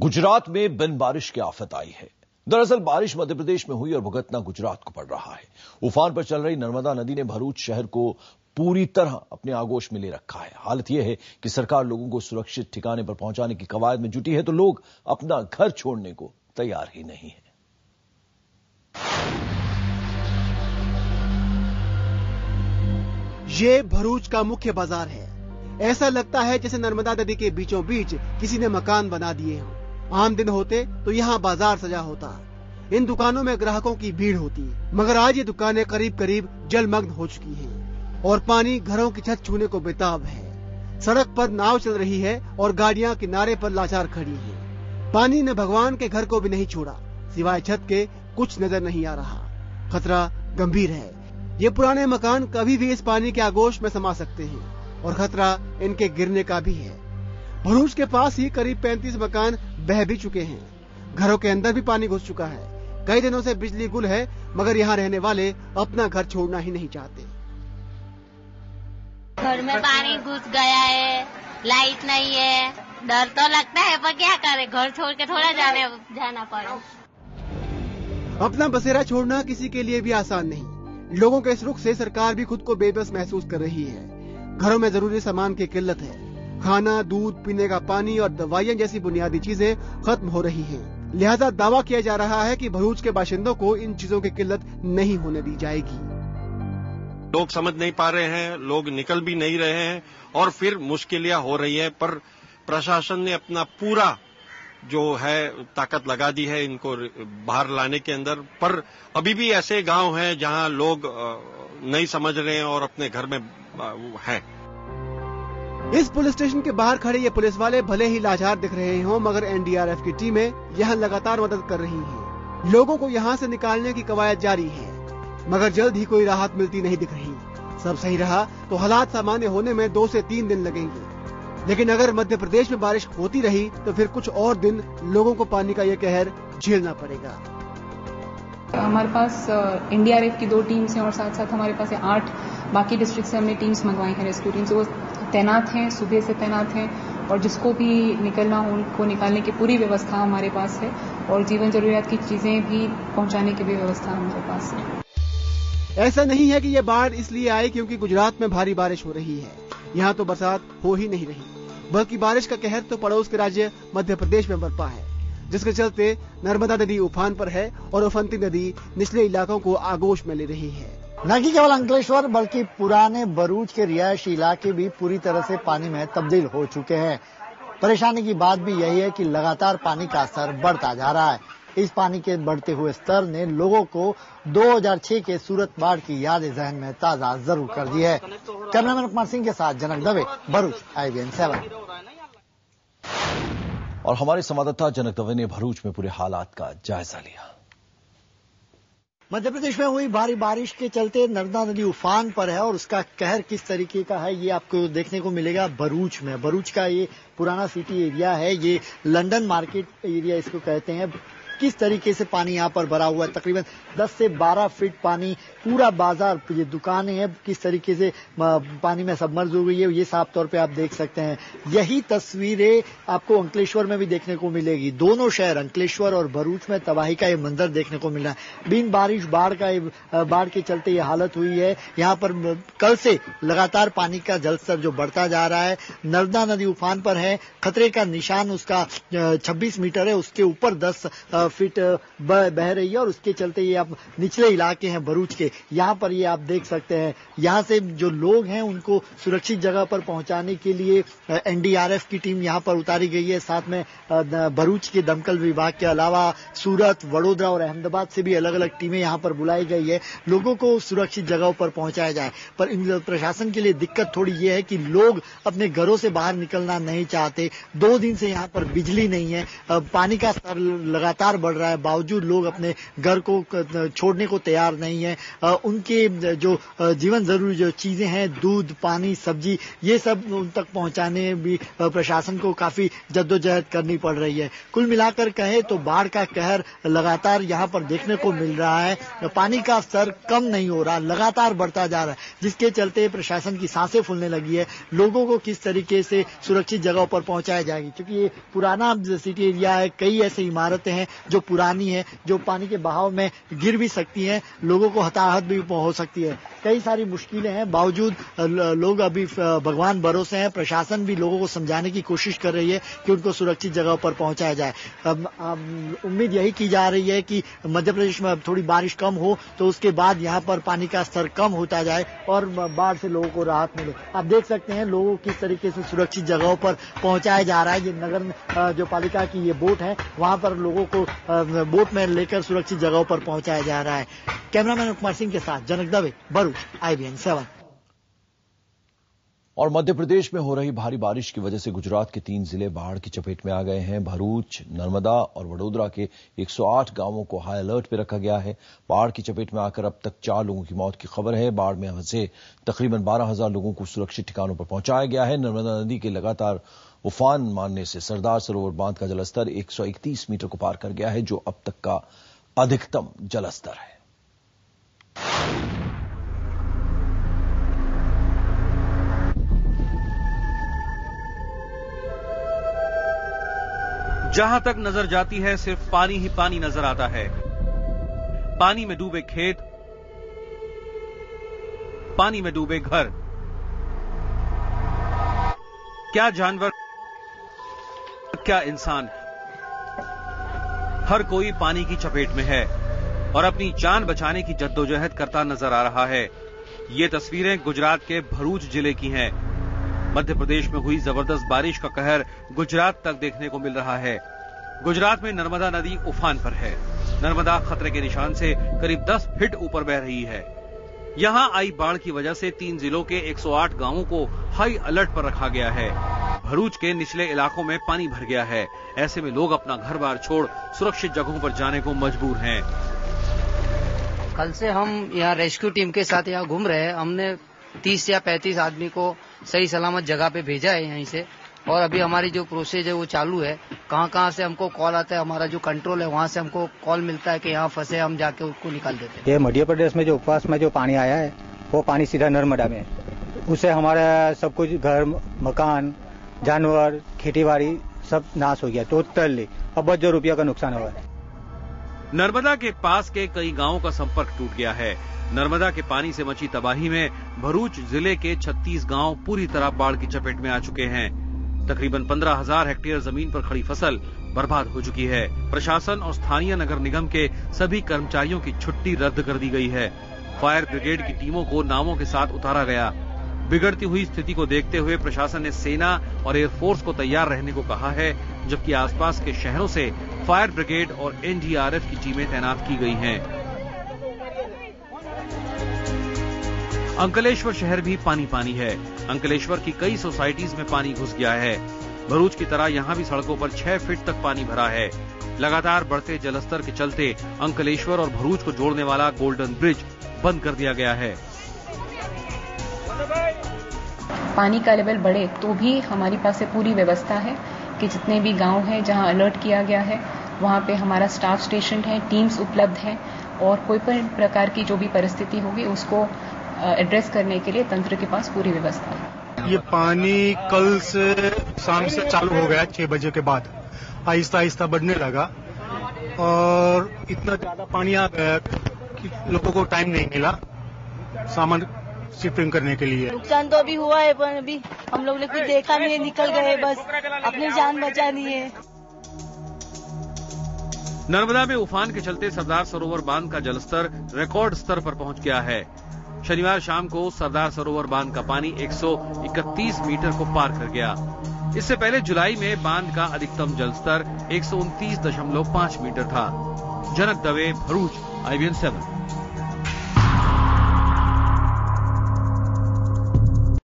गुजरात में बिन बारिश की आफत आई है। दरअसल बारिश मध्य प्रदेश में हुई और भुगतना गुजरात को पड़ रहा है। उफान पर चल रही नर्मदा नदी ने भरूच शहर को पूरी तरह अपने आगोश में ले रखा है। हालत यह है कि सरकार लोगों को सुरक्षित ठिकाने पर पहुंचाने की कवायद में जुटी है तो लोग अपना घर छोड़ने को तैयार ही नहीं है। ये भरूच का मुख्य बाजार है। ऐसा लगता है जैसे नर्मदा नदी के बीचों बीच किसी ने मकान बना दिए हों। आम दिन होते तो यहाँ बाजार सजा होता, इन दुकानों में ग्राहकों की भीड़ होती, मगर आज ये दुकानें करीब करीब जलमग्न हो चुकी हैं और पानी घरों की छत छूने को बेताब है। सड़क पर नाव चल रही है और गाड़ियाँ किनारे पर लाचार खड़ी हैं। पानी ने भगवान के घर को भी नहीं छोड़ा, सिवाय छत के कुछ नजर नहीं आ रहा। खतरा गंभीर है। ये पुराने मकान कभी भी इस पानी के आगोश में समा सकते हैं और खतरा इनके गिरने का भी है। भरूच के पास ही करीब 35 मकान बह भी चुके हैं। घरों के अंदर भी पानी घुस चुका है। कई दिनों से बिजली गुल है, मगर यहाँ रहने वाले अपना घर छोड़ना ही नहीं चाहते। घर में पानी घुस गया है, लाइट नहीं है, डर तो लगता है पर क्या करे, घर छोड़ के थोड़ा जाना पड़ा। अपना बसेरा छोड़ना किसी के लिए भी आसान नहीं। लोगों के इस रुख से सरकार भी खुद को बेबस महसूस कर रही है। घरों में जरूरी सामान की किल्लत है। खाना, दूध, पीने का पानी और दवाइयाँ जैसी बुनियादी चीजें खत्म हो रही हैं। लिहाजा दावा किया जा रहा है कि भरूच के बाशिंदों को इन चीजों की किल्लत नहीं होने दी जाएगी। लोग समझ नहीं पा रहे हैं, लोग निकल भी नहीं रहे हैं और फिर मुश्किलें हो रही है। पर प्रशासन ने अपना पूरा जो है ताकत लगा दी है इनको बाहर लाने के अंदर। पर अभी भी ऐसे गांव हैं जहां लोग नहीं समझ रहे हैं और अपने घर में हैं। इस पुलिस स्टेशन के बाहर खड़े ये पुलिस वाले भले ही लाचार दिख रहे हों, मगर एनडीआरएफ की टीमें यहाँ लगातार मदद कर रही हैं। लोगों को यहाँ से निकालने की कवायद जारी है, मगर जल्द ही कोई राहत मिलती नहीं दिख रही। सब सही रहा तो हालात सामान्य होने में 2 से 3 दिन लगेंगे, लेकिन अगर मध्य प्रदेश में बारिश होती रही तो फिर कुछ और दिन लोगों को पानी का ये कहर झेलना पड़ेगा। हमारे पास एनडीआरएफ की 2 टीम्स हैं और साथ साथ हमारे पास 8 बाकी डिस्ट्रिक्ट से हमने टीम्स मंगवाई हैं, रेस्क्यू टीम्स। वो तैनात हैं, सुबह से तैनात हैं और जिसको भी निकलना हो उनको निकालने की पूरी व्यवस्था हमारे पास है और जीवन जरूरियात की चीजें भी पहुंचाने की भी व्यवस्था हमारे पास है। ऐसा नहीं है कि ये बाढ़ इसलिए आई क्योंकि गुजरात में भारी बारिश हो रही है। यहाँ तो बरसात हो ही नहीं रही, बल्कि बारिश का कहर तो पड़ोस के राज्य मध्य प्रदेश में बरपा है, जिसके चलते नर्मदा नदी उफान पर है और उफनती नदी निचले इलाकों को आगोश में ले रही है। न कि केवल अंकलेश्वर बल्कि पुराने भरूच के रिहायशी इलाके भी पूरी तरह से पानी में तब्दील हो चुके हैं। परेशानी की बात भी यही है कि लगातार पानी का स्तर बढ़ता जा रहा है। इस पानी के बढ़ते हुए स्तर ने लोगों को 2006 के सूरत बाढ़ की यादें जहन में ताजा जरूर कर दी है। कैमरामैन कुमार सिंह के साथ जनक दवे, भरूच, IBN 7। और हमारे संवाददाता जनक दवे ने भरूच में पूरे हालात का जायजा लिया। मध्य प्रदेश में हुई भारी बारिश के चलते नर्मदा नदी उफान पर है और उसका कहर किस तरीके का है ये आपको देखने को मिलेगा भरूच में। भरूच का ये पुराना सिटी एरिया है, ये लंदन मार्केट एरिया इसको कहते हैं। किस तरीके से पानी यहाँ पर भरा हुआ है, तकरीबन 10 से 12 फीट पानी, पूरा बाजार, ये दुकानें हैं, किस तरीके से पानी में सबमर्ज हो गई है ये साफ तौर पे आप देख सकते हैं। यही तस्वीरें आपको अंकलेश्वर में भी देखने को मिलेगी। दोनों शहर अंकलेश्वर और भरूच में तबाही का ये मंजर देखने को मिल रहा है। बिन बारिश बाढ़ के चलते ये हालत हुई है। यहाँ पर कल से लगातार पानी का जलस्तर जो बढ़ता जा रहा है। नर्मदा नदी उफान पर है, खतरे का निशान उसका 26 मीटर है, उसके ऊपर 10 फीट बह रही है और उसके चलते ये आप निचले इलाके हैं भरूच के, यहाँ पर ये आप देख सकते हैं। यहाँ से जो लोग हैं उनको सुरक्षित जगह पर पहुंचाने के लिए एनडीआरएफ की टीम यहाँ पर उतारी गई है। साथ में भरूच के दमकल विभाग के अलावा सूरत, वडोदरा और अहमदाबाद से भी अलग अलग टीमें यहाँ पर बुलाई गई है। लोगों को सुरक्षित जगहों पर पहुंचाया जाए। पर इन प्रशासन के लिए दिक्कत थोड़ी ये है कि लोग अपने घरों से बाहर निकलना नहीं चाहते। 2 दिन से यहाँ पर बिजली नहीं है, पानी का स्तर लगातार बढ़ रहा है, बावजूद लोग अपने घर को छोड़ने को तैयार नहीं है। उनके जो जीवन जरूरी जो चीजें हैं, दूध, पानी, सब्जी, ये सब उन तक पहुंचाने भी प्रशासन को काफी जद्दोजहद करनी पड़ रही है। कुल मिलाकर कहे तो बाढ़ का कहर लगातार यहाँ पर देखने को मिल रहा है। पानी का स्तर कम नहीं हो रहा, लगातार बढ़ता जा रहा है, जिसके चलते प्रशासन की सांसें फूलने लगी है। लोगों को किस तरीके से सुरक्षित जगहों पर पहुंचाया जाएगी, क्योंकि ये पुराना सिटी एरिया है, कई ऐसी इमारतें हैं जो पुरानी है, जो पानी के बहाव में गिर भी सकती हैं, लोगों को हताहत भी हो सकती है। कई सारी मुश्किलें हैं, बावजूद लोग अभी भगवान भरोसे हैं। प्रशासन भी लोगों को समझाने की कोशिश कर रही है कि उनको सुरक्षित जगहों पर पहुंचाया जाए। उम्मीद यही की जा रही है कि मध्य प्रदेश में अब थोड़ी बारिश कम हो तो उसके बाद यहाँ पर पानी का स्तर कम होता जाए और बाढ़ से लोगों को राहत मिले। आप देख सकते हैं लोगों को किस तरीके से सुरक्षित जगहों पर पहुंचाया जा रहा है। ये नगर जो पालिका की ये बोट है, वहां पर लोगों को बोट में लेकर सुरक्षित जगहों पर पहुंचाया जा रहा है। कैमरामैन कुमार सिंह के साथ जनक दवे, भरूच, IBN 7। और मध्य प्रदेश में हो रही भारी बारिश की वजह से गुजरात के 3 जिले बाढ़ की चपेट में आ गए हैं। भरूच, नर्मदा और वडोदरा के 108 गांवों को हाई अलर्ट पर रखा गया है। बाढ़ की चपेट में आकर अब तक 4 लोगों की मौत की खबर है। बाढ़ में फंसे तकरीबन 12,000 लोगों को सुरक्षित ठिकानों पर पहुंचाया गया है। नर्मदा नदी के लगातार उफान मारने से सरदार सरोवर बांध का जलस्तर 131 मीटर को पार कर गया है, जो अब तक का अधिकतम जलस्तर है। जहां तक नजर जाती है सिर्फ पानी ही पानी नजर आता है। पानी में डूबे खेत, पानी में डूबे घर, क्या जानवर, क्या इंसान, हर कोई पानी की चपेट में है और अपनी जान बचाने की जद्दोजहद करता नजर आ रहा है। ये तस्वीरें गुजरात के भरूच जिले की हैं। मध्य प्रदेश में हुई जबरदस्त बारिश का कहर गुजरात तक देखने को मिल रहा है। गुजरात में नर्मदा नदी उफान पर है। नर्मदा खतरे के निशान से करीब 10 फीट ऊपर बह रही है। यहां आई बाढ़ की वजह से 3 जिलों के 108 गांवों को हाई अलर्ट पर रखा गया है। भरूच के निचले इलाकों में पानी भर गया है। ऐसे में लोग अपना घर बार छोड़ सुरक्षित जगहों पर जाने को मजबूर हैं। कल से हम यहाँ रेस्क्यू टीम के साथ यहाँ घूम रहे हैं। हमने 30 या 35 आदमी को सही सलामत जगह पे भेजा है यहीं से, और अभी हमारी जो प्रोसेस है वो चालू है। कहाँ से हमको कॉल आता है, हमारा जो कंट्रोल है वहाँ से हमको कॉल मिलता है कि यहाँ फंसे, हम जाके उसको निकाल देते हैं। ये मध्य प्रदेश में जो उपवास में जो पानी आया है वो पानी सीधा नर्मदा में, उससे हमारा सब कुछ घर, मकान, जानवर, खेतीबाड़ी सब नाश हो गया टोटली। अब 10 रुपया का नुकसान हुआ है। नर्मदा के पास के कई गांवों का संपर्क टूट गया है। नर्मदा के पानी से मची तबाही में भरूच जिले के 36 गांव पूरी तरह बाढ़ की चपेट में आ चुके हैं। तकरीबन 15,000 हेक्टेयर जमीन पर खड़ी फसल बर्बाद हो चुकी है। प्रशासन और स्थानीय नगर निगम के सभी कर्मचारियों की छुट्टी रद्द कर दी गई है। फायर ब्रिगेड की टीमों को नावों के साथ उतारा गया। बिगड़ती हुई स्थिति को देखते हुए प्रशासन ने सेना और एयरफोर्स को तैयार रहने को कहा है, जबकि आसपास के शहरों से फायर ब्रिगेड और NDRF की टीमें तैनात की गई हैं। अंकलेश्वर शहर भी पानी पानी है। अंकलेश्वर की कई सोसाइटीज में पानी घुस गया है। भरूच की तरह यहां भी सड़कों पर 6 फीट तक पानी भरा है। लगातार बढ़ते जलस्तर के चलते अंकलेश्वर और भरूच को जोड़ने वाला गोल्डन ब्रिज बंद कर दिया गया है। पानी का लेवल बढ़े तो भी हमारे पास से पूरी व्यवस्था है कि जितने भी गांव हैं जहां अलर्ट किया गया है वहां पे हमारा स्टाफ स्टेशन है, टीम्स उपलब्ध हैं और कोई भी प्रकार की जो भी परिस्थिति होगी उसको एड्रेस करने के लिए तंत्र के पास पूरी व्यवस्था है। ये पानी कल से शाम से चालू हो गया, 6 बजे के बाद आहिस्ता आहिस्ता बढ़ने लगा और इतना ज्यादा पानी आ गया कि लोगों को टाइम नहीं मिला सामान शिफ्टिंग करने के लिए। नुकसान तो अभी हुआ है पर अभी हम लोग ने कुछ देखा नहीं है, निकल गए, बस अपनी जान बचानी है। नर्मदा में उफान के चलते सरदार सरोवर बांध का जलस्तर रिकॉर्ड स्तर पर पहुंच गया है। शनिवार शाम को सरदार सरोवर बांध का पानी 131 मीटर को पार कर गया। इससे पहले जुलाई में बांध का अधिकतम जलस्तर 129.5 मीटर था। जनक दवे, भरूच, IBN 7।